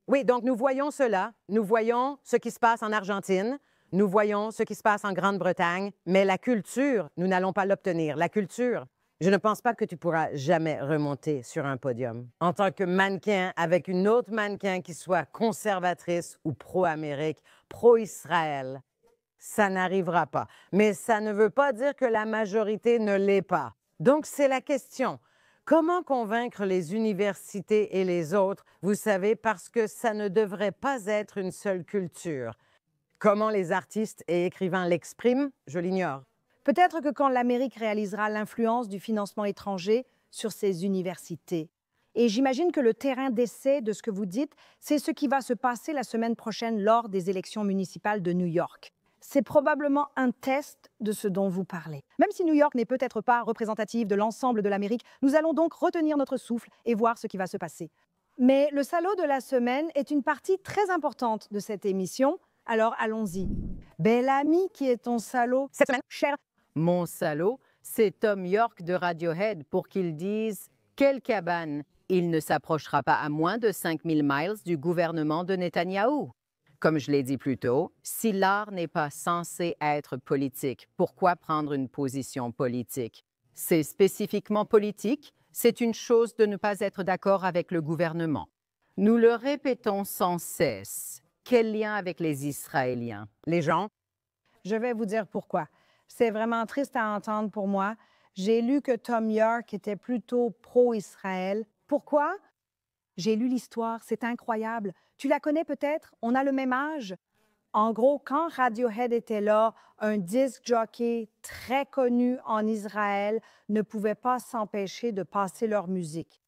Oui, donc nous voyons cela, nous voyons ce qui se passe en Argentine, nous voyons ce qui se passe en Grande-Bretagne, mais la culture, nous n'allons pas l'obtenir. La culture, je ne pense pas que tu pourras jamais remonter sur un podium en tant que mannequin avec une autre mannequin qui soit conservatrice ou pro-Amérique, pro-Israël. Ça n'arrivera pas. Mais ça ne veut pas dire que la majorité ne l'est pas. Donc, c'est la question. Comment convaincre les universités et les autres, vous savez, parce que ça ne devrait pas être une seule culture. Comment les artistes et écrivains l'expriment, je l'ignore. Peut-être que quand l'Amérique réalisera l'influence du financement étranger sur ses universités. Et j'imagine que le terrain d'essai de ce que vous dites, c'est ce qui va se passer la semaine prochaine lors des élections municipales de New York. C'est probablement un test de ce dont vous parlez. Même si New York n'est peut-être pas représentative de l'ensemble de l'Amérique, nous allons donc retenir notre souffle et voir ce qui va se passer. Mais le salaud de la semaine est une partie très importante de cette émission, alors allons-y. Bel-Ami, qui est ton salaud cette semaine, cher? Mon salaud, c'est Tom York de Radiohead pour qu'il dise « Quelle cabane! Il ne s'approchera pas à moins de 5000 miles du gouvernement de Netanyahou. » Comme je l'ai dit plus tôt, si l'art n'est pas censé être politique, pourquoi prendre une position politique? C'est spécifiquement politique, c'est une chose de ne pas être d'accord avec le gouvernement. Nous le répétons sans cesse. Quel lien avec les Israéliens? Les gens? Je vais vous dire pourquoi. C'est vraiment triste à entendre pour moi. J'ai lu que Tom York était plutôt pro-Israël. Pourquoi? J'ai lu l'histoire, c'est incroyable. Tu la connais peut-être? On a le même âge. En gros, quand Radiohead était là, un disc jockey très connu en Israël ne pouvait pas s'empêcher de passer leur musique.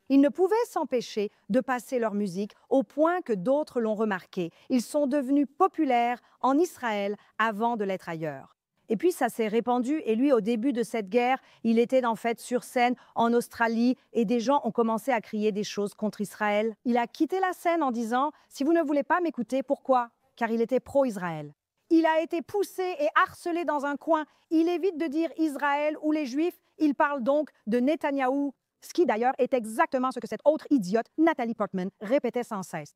Ils ne pouvaient s'empêcher de passer leur musique au point que d'autres l'ont remarqué. Ils sont devenus populaires en Israël avant de l'être ailleurs. Et puis, ça s'est répandu. Et lui, au début de cette guerre, il était en fait sur scène en Australie et des gens ont commencé à crier des choses contre Israël. Il a quitté la scène en disant « Si vous ne voulez pas m'écouter, pourquoi ?» Car il était pro-Israël. Il a été poussé et harcelé dans un coin. Il évite de dire Israël ou les Juifs. Il parle donc de Netanyahou, ce qui d'ailleurs est exactement ce que cette autre idiote, Natalie Portman, répétait sans cesse.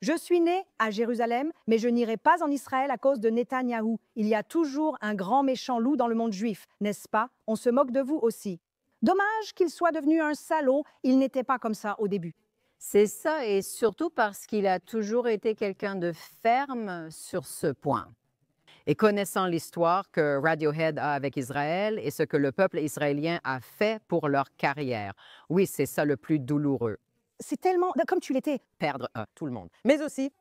Je suis née à Jérusalem, mais je n'irai pas en Israël à cause de Netanyahou. Il y a toujours un grand méchant loup dans le monde juif, n'est-ce pas? On se moque de vous aussi. Dommage qu'il soit devenu un salaud, il n'était pas comme ça au début. C'est ça, et surtout parce qu'il a toujours été quelqu'un de ferme sur ce point. Et connaissant l'histoire que Radiohead a avec Israël et ce que le peuple israélien a fait pour leur carrière, oui, c'est ça le plus douloureux. C'est tellement, comme tu l'étais. Perdre Tout le monde. Mais aussi,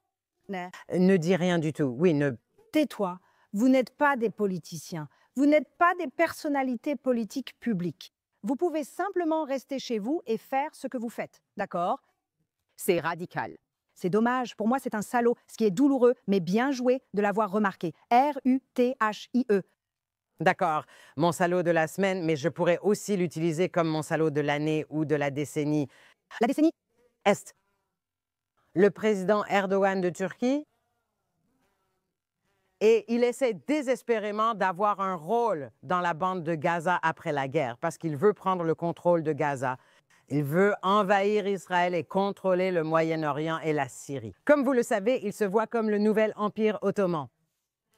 ne dis rien du tout. Oui, ne... Tais-toi. Vous n'êtes pas des politiciens. Vous n'êtes pas des personnalités politiques publiques. Vous pouvez simplement rester chez vous et faire ce que vous faites. D'accord? C'est radical. C'est dommage. Pour moi, c'est un salaud. Ce qui est douloureux, mais bien joué de l'avoir remarqué. R-U-T-H-I-E. D'accord, mon salaud de la semaine, mais je pourrais aussi l'utiliser comme mon salaud de l'année ou de la décennie. La décennie Est. Le président Erdogan de Turquie, et il essaie désespérément d'avoir un rôle dans la bande de Gaza après la guerre parce qu'il veut prendre le contrôle de Gaza. Il veut envahir Israël et contrôler le Moyen-Orient et la Syrie. Comme vous le savez, il se voit comme le nouvel empire ottoman.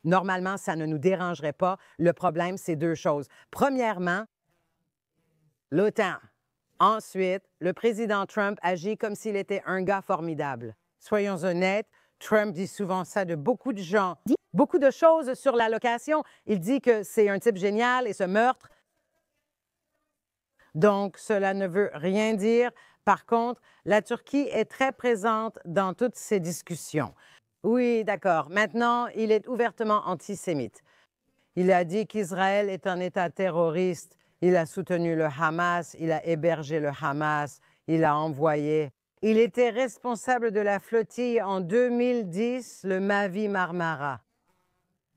Normalement, ça ne nous dérangerait pas. Le problème, c'est deux choses. Premièrement, l'OTAN. Ensuite, le président Trump agit comme s'il était un gars formidable. Soyons honnêtes, Trump dit souvent ça de beaucoup de gens. Beaucoup de choses sur l'allocation. Il dit que c'est un type génial et ce meurtre. Donc, cela ne veut rien dire. Par contre, la Turquie est très présente dans toutes ces discussions. Oui, d'accord. Maintenant, il est ouvertement antisémite. Il a dit qu'Israël est un État terroriste. Il a soutenu le Hamas, il a hébergé le Hamas, il a envoyé. Il était responsable de la flottille en 2010, le Mavi Marmara.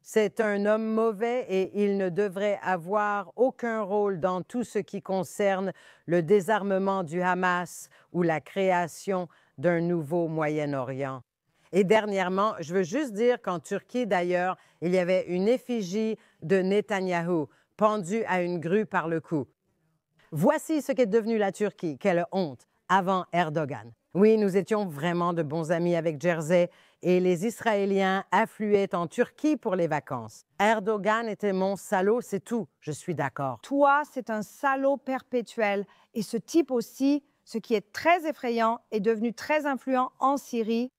C'est un homme mauvais et il ne devrait avoir aucun rôle dans tout ce qui concerne le désarmement du Hamas ou la création d'un nouveau Moyen-Orient. Et dernièrement, je veux juste dire qu'en Turquie, d'ailleurs, il y avait une effigie de Netanyahou pendue à une grue par le cou. Voici ce qu'est devenu la Turquie. Quelle honte avant Erdogan. Oui, nous étions vraiment de bons amis avec Jersey et les Israéliens affluaient en Turquie pour les vacances. Erdogan était mon salaud, c'est tout. Je suis d'accord. Toi, c'est un salaud perpétuel. Et ce type aussi, ce qui est très effrayant, est devenu très influent en Syrie.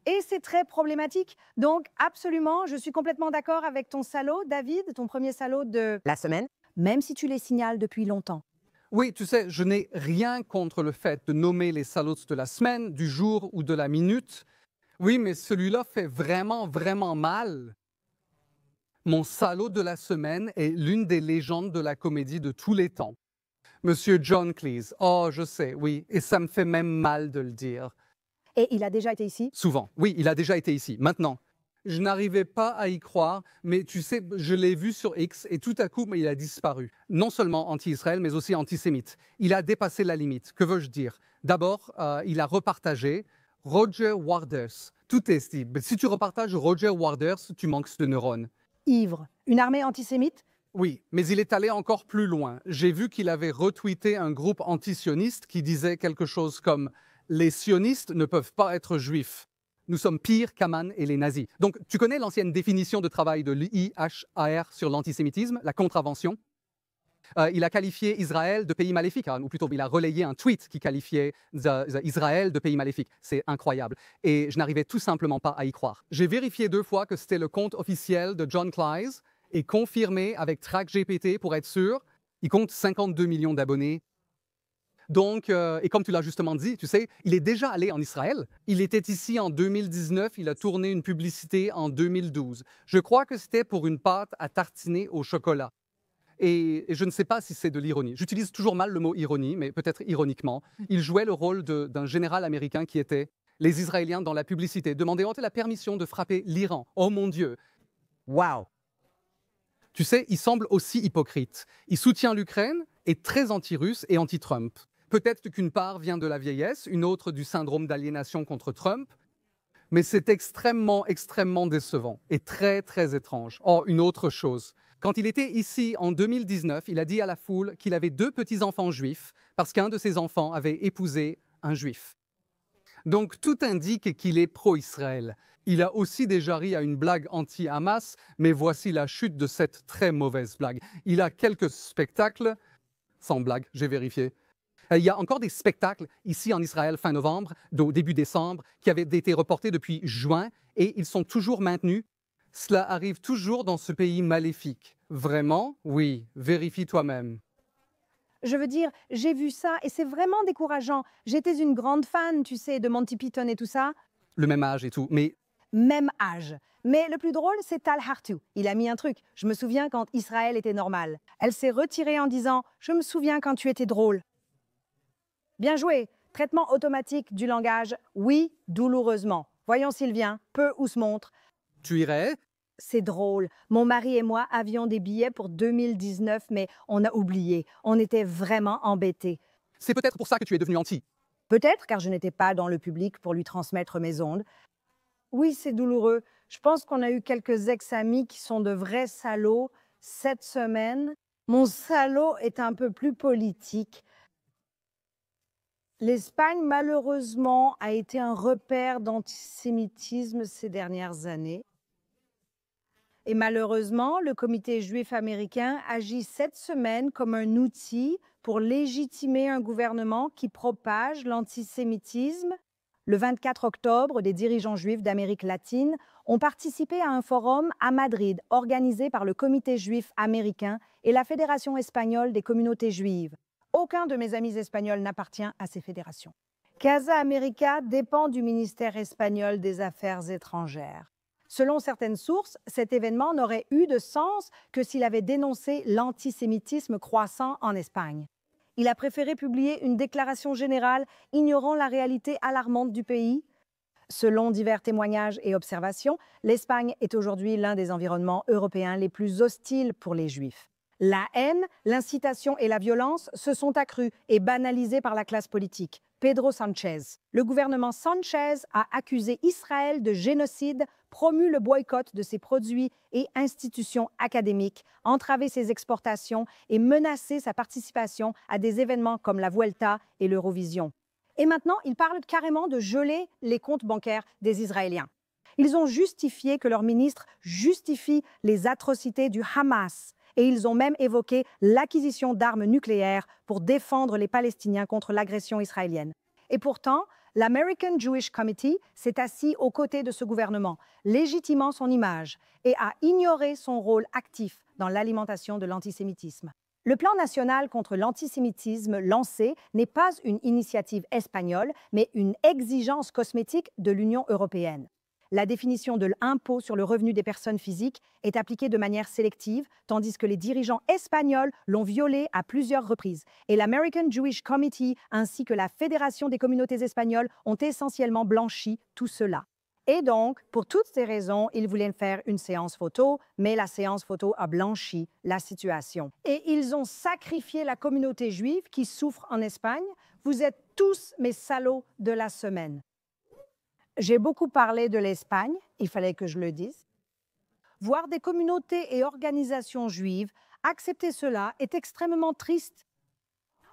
Et c'est très problématique. Donc, absolument, je suis complètement d'accord avec ton salaud, David, ton premier salaud de la semaine, même si tu les signales depuis longtemps. Oui, tu sais, je n'ai rien contre le fait de nommer les salauds de la semaine, du jour ou de la minute. Oui, mais celui-là fait vraiment, vraiment mal. Mon salaud de la semaine est l'une des légendes de la comédie de tous les temps. Monsieur John Cleese. Oh, je sais, oui, et ça me fait même mal de le dire. Et il a déjà été ici? Souvent, oui, il a déjà été ici. Maintenant, je n'arrivais pas à y croire, mais tu sais, je l'ai vu sur X et tout à coup, il a disparu. Non seulement anti-Israël, mais aussi antisémite. Il a dépassé la limite. Que veux-je dire? D'abord, il a repartagé Roger Waters. Tout est dit. Si tu repartages Roger Waters, tu manques de neurones. Ivre. Une armée antisémite? Oui, mais il est allé encore plus loin. J'ai vu qu'il avait retweeté un groupe antisioniste qui disait quelque chose comme « Les sionistes ne peuvent pas être juifs. Nous sommes pires qu'Aman et les nazis. » Donc, tu connais l'ancienne définition de travail de l'IHAR sur l'antisémitisme, la contravention? Il a qualifié Israël de pays maléfique, ou plutôt il a relayé un tweet qui qualifiait Israël de pays maléfique. C'est incroyable. Et je n'arrivais tout simplement pas à y croire. J'ai vérifié 2 fois que c'était le compte officiel de John Cleese et confirmé avec TrackGPT pour être sûr. Il compte 52 millions d'abonnés. Donc, et comme tu l'as justement dit, tu sais, il est déjà allé en Israël. Il était ici en 2019, il a tourné une publicité en 2012. Je crois que c'était pour une pâte à tartiner au chocolat. Et je ne sais pas si c'est de l'ironie. J'utilise toujours mal le mot ironie, mais peut-être ironiquement. Il jouait le rôle d'un général américain qui était les Israéliens dans la publicité. Demandaient la permission de frapper l'Iran. Oh mon Dieu! Wow! Tu sais, il semble aussi hypocrite. Il soutient l'Ukraine, est très anti-russe et anti-Trump. Peut-être qu'une part vient de la vieillesse, une autre du syndrome d'aliénation contre Trump, mais c'est extrêmement, extrêmement décevant et très, très étrange. Oh, une autre chose. Quand il était ici en 2019, il a dit à la foule qu'il avait 2 petits-enfants juifs parce qu'un de ses enfants avait épousé un juif. Donc tout indique qu'il est pro-Israël. Il a aussi déjà ri à une blague anti-Hamas, mais voici la chute de cette très mauvaise blague. Il a quelques spectacles, sans blague, j'ai vérifié. Il y a encore des spectacles ici en Israël fin novembre, début décembre, qui avaient été reportés depuis juin et ils sont toujours maintenus. Cela arrive toujours dans ce pays maléfique. Vraiment? Oui, vérifie toi-même. Je veux dire, j'ai vu ça et c'est vraiment décourageant. J'étais une grande fan, tu sais, de Monty Python et tout ça. Le même âge et tout, mais... Même âge. Mais le plus drôle, c'est Tal Hartou. Il a mis un truc. Je me souviens quand Israël était normal. Elle s'est retirée en disant « Je me souviens quand tu étais drôle ». Bien joué. Traitement automatique du langage. Oui, douloureusement. Voyons s'il vient. Peu ou se montre. Tu irais? C'est drôle. Mon mari et moi avions des billets pour 2019, mais on a oublié. On était vraiment embêtés. C'est peut-être pour ça que tu es devenu anti. Peut-être, car je n'étais pas dans le public pour lui transmettre mes ondes. Oui, c'est douloureux. Je pense qu'on a eu quelques ex-amis qui sont de vrais salauds cette semaine. Mon salaud est un peu plus politique. L'Espagne, malheureusement, a été un repère d'antisémitisme ces dernières années. Et malheureusement, le comité juif américain agit cette semaine comme un outil pour légitimer un gouvernement qui propage l'antisémitisme. Le 24 octobre, des dirigeants juifs d'Amérique latine ont participé à un forum à Madrid organisé par le comité juif américain et la Fédération espagnole des communautés juives. Aucun de mes amis espagnols n'appartient à ces fédérations. Casa América dépend du ministère espagnol des Affaires étrangères. Selon certaines sources, cet événement n'aurait eu de sens que s'il avait dénoncé l'antisémitisme croissant en Espagne. Il a préféré publier une déclaration générale ignorant la réalité alarmante du pays. Selon divers témoignages et observations, l'Espagne est aujourd'hui l'un des environnements européens les plus hostiles pour les Juifs. La haine, l'incitation et la violence se sont accrues et banalisées par la classe politique. Pedro Sánchez. Le gouvernement Sánchez a accusé Israël de génocide, promu le boycott de ses produits et institutions académiques, entravé ses exportations et menacé sa participation à des événements comme la Vuelta et l'Eurovision. Et maintenant, il parle carrément de geler les comptes bancaires des Israéliens. Ils ont justifié que leur ministre justifie les atrocités du Hamas. Et ils ont même évoqué l'acquisition d'armes nucléaires pour défendre les Palestiniens contre l'agression israélienne. Et pourtant, l'American Jewish Committee s'est assis aux côtés de ce gouvernement, légitimant son image et a ignoré son rôle actif dans l'alimentation de l'antisémitisme. Le plan national contre l'antisémitisme lancé n'est pas une initiative espagnole, mais une exigence cosmétique de l'Union européenne. La définition de l'impôt sur le revenu des personnes physiques est appliquée de manière sélective, tandis que les dirigeants espagnols l'ont violée à plusieurs reprises. Et l'American Jewish Committee ainsi que la Fédération des communautés espagnoles ont essentiellement blanchi tout cela. Et donc, pour toutes ces raisons, ils voulaient faire une séance photo, mais la séance photo a blanchi la situation. Et ils ont sacrifié la communauté juive qui souffre en Espagne. Vous êtes tous mes salauds de la semaine. J'ai beaucoup parlé de l'Espagne, il fallait que je le dise. Voir des communautés et organisations juives accepter cela est extrêmement triste.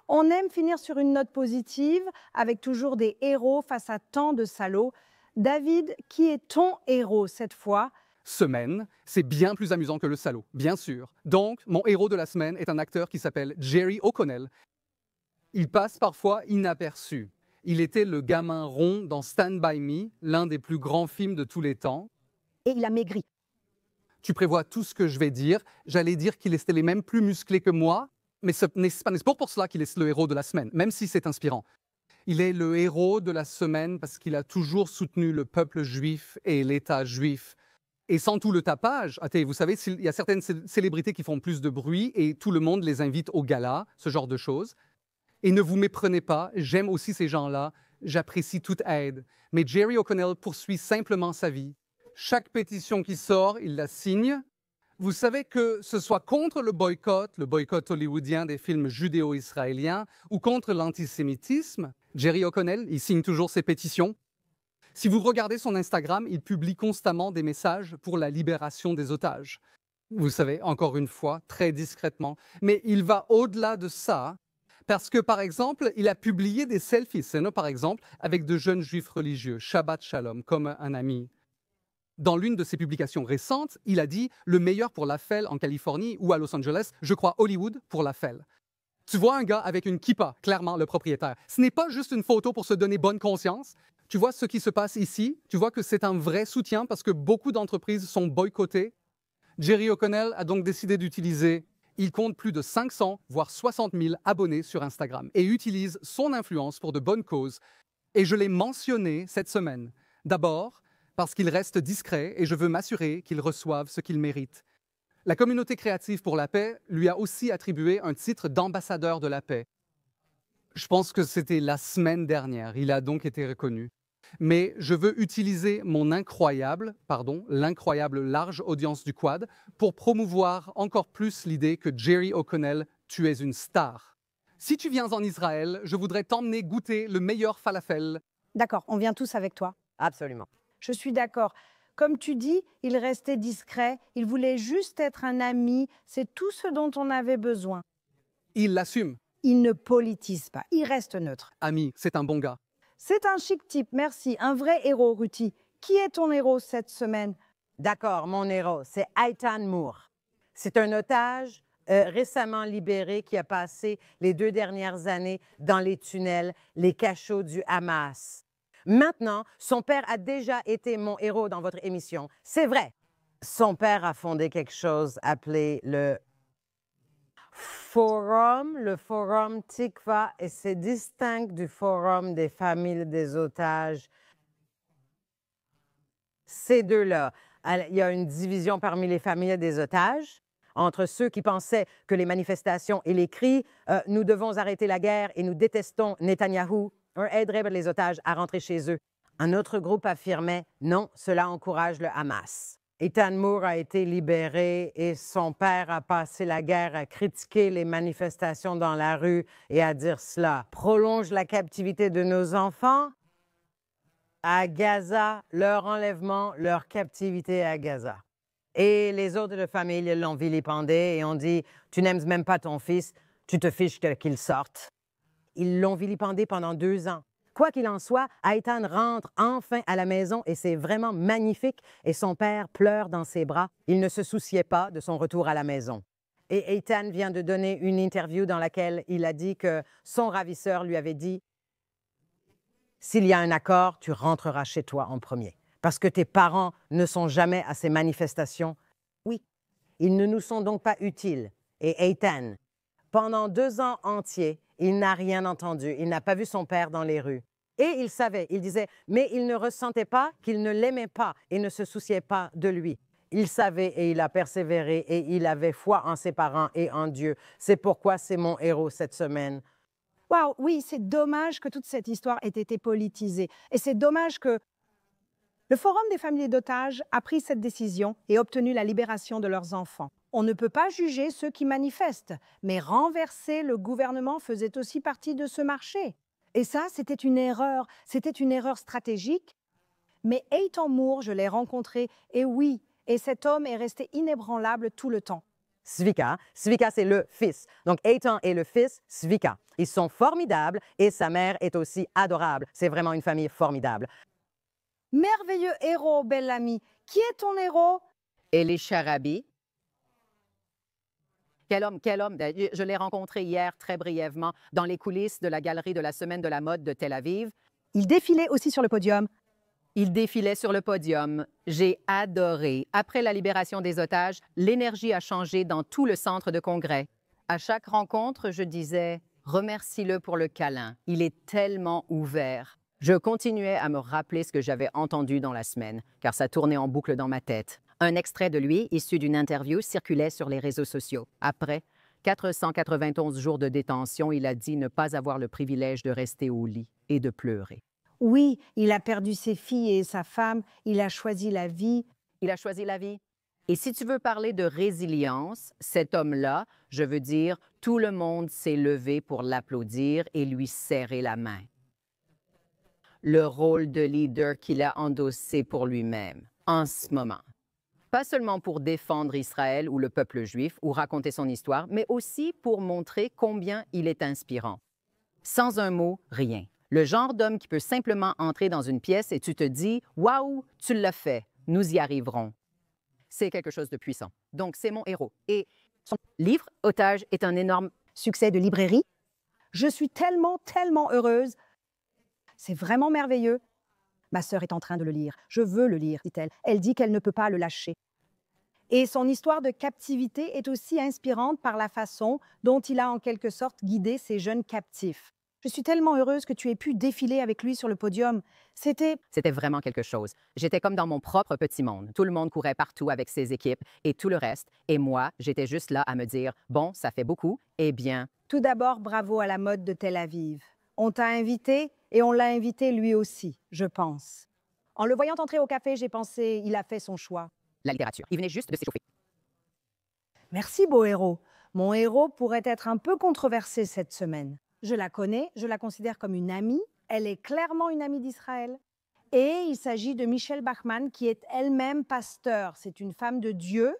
On aime finir sur une note positive, avec toujours des héros face à tant de salauds. David, qui est ton héros cette fois? Semaine, c'est bien plus amusant que le salaud, bien sûr. Donc, mon héros de la semaine est un acteur qui s'appelle Jerry O'Connell. Il passe parfois inaperçu. Il était le gamin rond dans Stand By Me, l'un des plus grands films de tous les temps. Et il a maigri. Tu prévois tout ce que je vais dire. J'allais dire qu'il était même plus musclé que moi, mais ce n'est pas pour cela qu'il est le héros de la semaine, même si c'est inspirant. Il est le héros de la semaine parce qu'il a toujours soutenu le peuple juif et l'État juif. Et sans tout le tapage, vous savez, il y a certaines célébrités qui font plus de bruit et tout le monde les invite au gala, ce genre de choses. Et ne vous méprenez pas, j'aime aussi ces gens-là, j'apprécie toute aide. Mais Jerry O'Connell poursuit simplement sa vie. Chaque pétition qui sort, il la signe. Vous savez que ce soit contre le boycott hollywoodien des films judéo-israéliens ou contre l'antisémitisme, Jerry O'Connell, il signe toujours ses pétitions. Si vous regardez son Instagram, il publie constamment des messages pour la libération des otages. Vous savez, encore une fois, très discrètement. Mais il va au-delà de ça. Parce que, par exemple, il a publié des selfies, par exemple, avec de jeunes juifs religieux, Shabbat Shalom, comme un ami. Dans l'une de ses publications récentes, il a dit « Le meilleur pour la FEL en Californie ou à Los Angeles, je crois Hollywood pour la FEL ». Tu vois un gars avec une kippa, clairement le propriétaire. Ce n'est pas juste une photo pour se donner bonne conscience. Tu vois ce qui se passe ici. Tu vois que c'est un vrai soutien parce que beaucoup d'entreprises sont boycottées. Jerry O'Connell a donc décidé d'utiliser. Il compte plus de 500, voire 60 000 abonnés sur Instagram et utilise son influence pour de bonnes causes. Et je l'ai mentionné cette semaine. D'abord, parce qu'il reste discret et je veux m'assurer qu'il reçoive ce qu'il mérite. La communauté créative pour la paix lui a aussi attribué un titre d'ambassadeur de la paix. Je pense que c'était la semaine dernière. Il a donc été reconnu. Mais je veux utiliser l'incroyable large audience du Quad pour promouvoir encore plus l'idée que Jerry O'Connell, tu es une star. Si tu viens en Israël, je voudrais t'emmener goûter le meilleur falafel. D'accord, on vient tous avec toi. Absolument. Je suis d'accord. Comme tu dis, il restait discret, il voulait juste être un ami, c'est tout ce dont on avait besoin. Il l'assume. Il ne politise pas, il reste neutre. Ami, c'est un bon gars. C'est un chic type, merci. Un vrai héros, Ruti. Qui est ton héros cette semaine? D'accord, mon héros, c'est Eitan Moore. C'est un otage récemment libéré qui a passé les 2 dernières années dans les tunnels, les cachots du Hamas. Maintenant, son père a déjà été mon héros dans votre émission. C'est vrai. Son père a fondé quelque chose appelé le Forum Tikva, et c'est distinct du Forum des familles des otages. Ces deux-là, il y a une division parmi les familles des otages, entre ceux qui pensaient que les manifestations et les cris « nous devons arrêter la guerre et nous détestons Netanyahou » aiderait les otages à rentrer chez eux. Un autre groupe affirmait « Non, cela encourage le Hamas ». Eitan Moore a été libéré et son père a passé la guerre à critiquer les manifestations dans la rue et à dire cela prolonge la captivité de nos enfants à Gaza, leur enlèvement, leur captivité à Gaza. Et les autres de famille l'ont vilipendé et ont dit « Tu n'aimes même pas ton fils, tu te fiches qu'il sorte ». Ils l'ont vilipendé pendant 2 ans. Quoi qu'il en soit, Eitan rentre enfin à la maison et c'est vraiment magnifique et son père pleure dans ses bras. Il ne se souciait pas de son retour à la maison. Et Eitan vient de donner une interview dans laquelle il a dit que son ravisseur lui avait dit « S'il y a un accord, tu rentreras chez toi en premier. Parce que tes parents ne sont jamais à ces manifestations. Oui, ils ne nous sont donc pas utiles. » Et Eitan, pendant 2 ans entiers, il n'a rien entendu. Il n'a pas vu son père dans les rues. Et il savait, il disait, mais il ne ressentait pas qu'il ne l'aimait pas et ne se souciait pas de lui. Il savait et il a persévéré et il avait foi en ses parents et en Dieu. C'est pourquoi c'est mon héros cette semaine. Waouh, oui, c'est dommage que toute cette histoire ait été politisée. Et c'est dommage que le Forum des familles d'otages a pris cette décision et obtenu la libération de leurs enfants. On ne peut pas juger ceux qui manifestent, mais renverser le gouvernement faisait aussi partie de ce marché. Et ça, c'était une erreur stratégique. Mais Eitan Moore, je l'ai rencontré, et oui, et cet homme est resté inébranlable tout le temps. Zvika, c'est le fils. Donc Eitan est le fils, Zvika. Ils sont formidables et sa mère est aussi adorable. C'est vraiment une famille formidable. Merveilleux héros, belle amie. Qui est ton héros? Elisha Rabi. Quel homme. Je l'ai rencontré hier très brièvement dans les coulisses de la galerie de la Semaine de la mode de Tel Aviv. Il défilait aussi sur le podium. Il défilait sur le podium. J'ai adoré. Après la libération des otages, l'énergie a changé dans tout le centre de congrès. À chaque rencontre, je disais « Remercie-le pour le câlin. Il est tellement ouvert. » Je continuais à me rappeler ce que j'avais entendu dans la semaine, car ça tournait en boucle dans ma tête. Un extrait de lui, issu d'une interview, circulait sur les réseaux sociaux. Après 491 jours de détention, il a dit ne pas avoir le privilège de rester au lit et de pleurer. Oui, il a perdu ses filles et sa femme, il a choisi la vie. Il a choisi la vie. Et si tu veux parler de résilience, cet homme-là, je veux dire, tout le monde s'est levé pour l'applaudir et lui serrer la main. Le rôle de leader qu'il a endossé pour lui-même en ce moment. Pas seulement pour défendre Israël ou le peuple juif ou raconter son histoire, mais aussi pour montrer combien il est inspirant. Sans un mot, rien. Le genre d'homme qui peut simplement entrer dans une pièce et tu te dis « Waouh, tu l'as fait, nous y arriverons ». C'est quelque chose de puissant. Donc, c'est mon héros. Et son livre, Otage, est un énorme succès de librairie. Je suis tellement heureuse. C'est vraiment merveilleux. Ma sœur est en train de le lire. Je veux le lire, dit-elle. Elle dit qu'elle ne peut pas le lâcher. Et son histoire de captivité est aussi inspirante par la façon dont il a en quelque sorte guidé ces jeunes captifs. Je suis tellement heureuse que tu aies pu défiler avec lui sur le podium. C'était vraiment quelque chose. J'étais comme dans mon propre petit monde. Tout le monde courait partout avec ses équipes et tout le reste. Et moi, j'étais juste là à me dire « Bon, ça fait beaucoup. Eh bien… » Tout d'abord, bravo à la mode de Tel Aviv. On t'a invité et on l'a invité lui aussi, je pense. En le voyant entrer au café, j'ai pensé, il a fait son choix. La littérature. Il venait juste de s'échauffer. Merci, beau héros. Mon héros pourrait être un peu controversé cette semaine. Je la connais, je la considère comme une amie. Elle est clairement une amie d'Israël. Et il s'agit de Michelle Bachmann, qui est elle-même pasteur. C'est une femme de Dieu.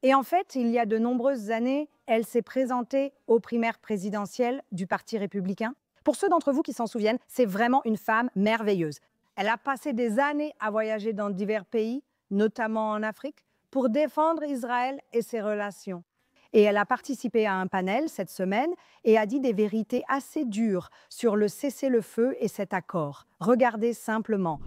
Et en fait, il y a de nombreuses années, elle s'est présentée aux primaires présidentielles du Parti républicain. Pour ceux d'entre vous qui s'en souviennent, c'est vraiment une femme merveilleuse. Elle a passé des années à voyager dans divers pays, notamment en Afrique, pour défendre Israël et ses relations. Et elle a participé à un panel cette semaine et a dit des vérités assez dures sur le cessez-le-feu et cet accord. Regardez simplement.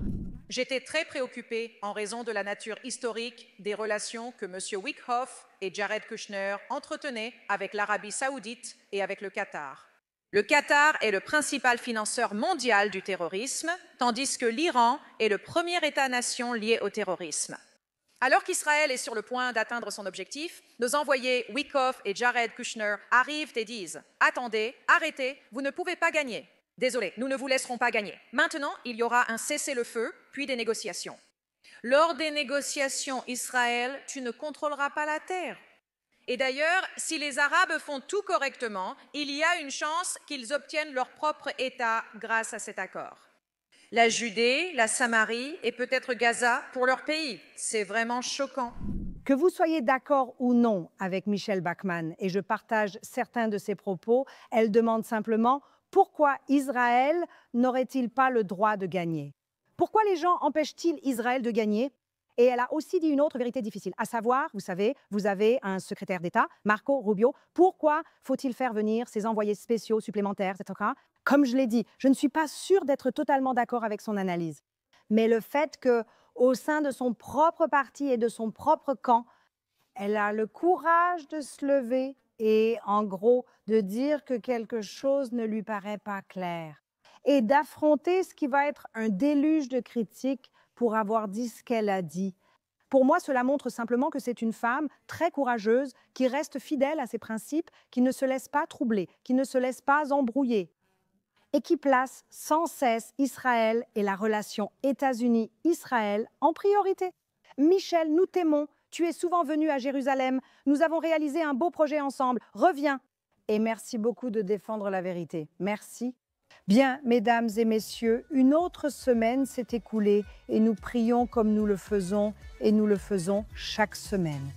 J'étais très préoccupée en raison de la nature historique des relations que M. Wickoff et Jared Kushner entretenaient avec l'Arabie saoudite et avec le Qatar. Le Qatar est le principal financeur mondial du terrorisme, tandis que l'Iran est le premier État-nation lié au terrorisme. Alors qu'Israël est sur le point d'atteindre son objectif, nos envoyés Wickoff et Jared Kushner arrivent et disent « Attendez, arrêtez, vous ne pouvez pas gagner. Désolé, nous ne vous laisserons pas gagner. Maintenant, il y aura un cessez-le-feu, puis des négociations. Lors des négociations, Israël, tu ne contrôleras pas la terre. Et d'ailleurs, si les Arabes font tout correctement, il y a une chance qu'ils obtiennent leur propre État grâce à cet accord. La Judée, la Samarie et peut-être Gaza pour leur pays. C'est vraiment choquant. Que vous soyez d'accord ou non avec Michelle Bachmann, et je partage certains de ses propos, elle demande simplement pourquoi Israël n'aurait-il pas le droit de gagner? Pourquoi les gens empêchent-ils Israël de gagner? Et elle a aussi dit une autre vérité difficile, à savoir, vous savez, vous avez un secrétaire d'État, Marco Rubio. Pourquoi faut-il faire venir ces envoyés spéciaux supplémentaires, etc. Comme je l'ai dit, je ne suis pas sûre d'être totalement d'accord avec son analyse. Mais le fait qu'au sein de son propre parti et de son propre camp, elle a le courage de se lever et, en gros, de dire que quelque chose ne lui paraît pas clair et d'affronter ce qui va être un déluge de critiques pour avoir dit ce qu'elle a dit. Pour moi, cela montre simplement que c'est une femme très courageuse, qui reste fidèle à ses principes, qui ne se laisse pas troubler, qui ne se laisse pas embrouiller et qui place sans cesse Israël et la relation États-Unis-Israël en priorité. Michelle, nous t'aimons. Tu es souvent venue à Jérusalem. Nous avons réalisé un beau projet ensemble. Reviens. Et merci beaucoup de défendre la vérité. Merci. Bien, mesdames et messieurs, une autre semaine s'est écoulée et nous prions comme nous le faisons et nous le faisons chaque semaine.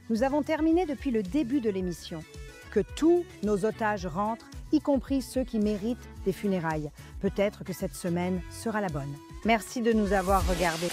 Nous avons terminé depuis le début de l'émission que tous nos otages rentrent, y compris ceux qui méritent des funérailles. Peut-être que cette semaine sera la bonne. Merci de nous avoir regardés.